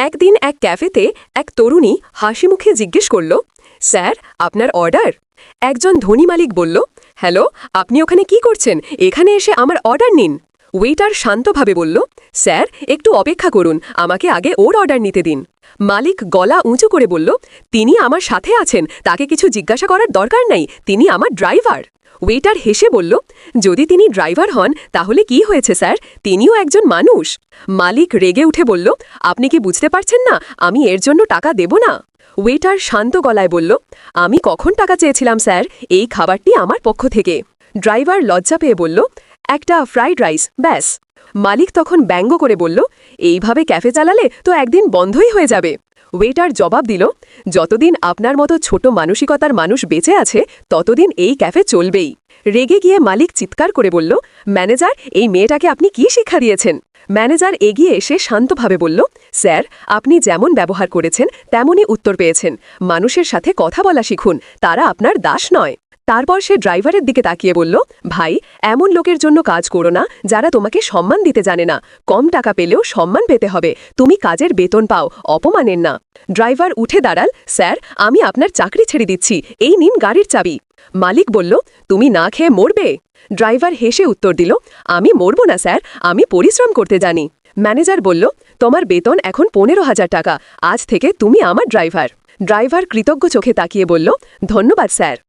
একদিন এক ক্যাফেতে এক তরুণী হাসি মুখে জিজ্ঞেস করল, স্যার আপনার অর্ডার। একজন ধনী মালিক বলল, হ্যালো, আপনি ওখানে কি করছেন? এখানে এসে আমার অর্ডার নিন। ওয়েটার শান্তভাবে বলল, স্যার একটু অপেক্ষা করুন, আমাকে আগে ওর অর্ডার নিতে দিন। মালিক গলা উঁচু করে বলল, তিনি আমার সাথে আছেন, তাকে কিছু জিজ্ঞাসা করার দরকার নাই, তিনি আমার ড্রাইভার। ওয়েটার হেসে বলল, যদি তিনি ড্রাইভার হন তাহলে কি হয়েছে স্যার, তিনিও একজন মানুষ। মালিক রেগে উঠে বলল, আপনি কি বুঝতে পারছেন না, আমি এর জন্য টাকা দেব না। ওয়েটার শান্ত গলায় বলল, আমি কখন টাকা চেয়েছিলাম স্যার, এই খাবারটি আমার পক্ষ থেকে। ড্রাইভার লজ্জা পেয়ে বলল, একটা ফ্রাইড রাইস ব্যাস। মালিক তখন ব্যঙ্গ করে বলল, এইভাবে ক্যাফে চালালে তো একদিন বন্ধই হয়ে যাবে। ওয়েটার জবাব দিল, যতদিন আপনার মতো ছোট মানসিকতার মানুষ বেঁচে আছে ততদিন এই ক্যাফে চলবেই। রেগে গিয়ে মালিক চিৎকার করে বলল, ম্যানেজার, এই মেয়েটাকে আপনি কি শিক্ষা দিয়েছেন? ম্যানেজার এগিয়ে এসে শান্তভাবে বলল, স্যার আপনি যেমন ব্যবহার করেছেন তেমনই উত্তর পেয়েছেন, মানুষের সাথে কথা বলা শিখুন, তারা আপনার দাস নয়। তারপর সে ড্রাইভারের দিকে তাকিয়ে বলল, ভাই, এমন লোকের জন্য কাজ করো না যারা তোমাকে সম্মান দিতে জানে না। কম টাকা পেলেও সম্মান পেতে হবে, তুমি কাজের বেতন পাও, অপমানের না। ড্রাইভার উঠে দাঁড়াল, স্যার আমি আপনার চাকরি ছেড়ে দিচ্ছি, এই নিন গাড়ির চাবি। মালিক বলল, তুমি না খেয়ে মরবে? ড্রাইভার হেসে উত্তর দিল, আমি মরব না স্যার, আমি পরিশ্রম করতে জানি। ম্যানেজার বলল, তোমার বেতন এখন 15,000 টাকা, আজ থেকে তুমি আমার ড্রাইভার। ড্রাইভার কৃতজ্ঞ চোখে তাকিয়ে বলল, ধন্যবাদ স্যার।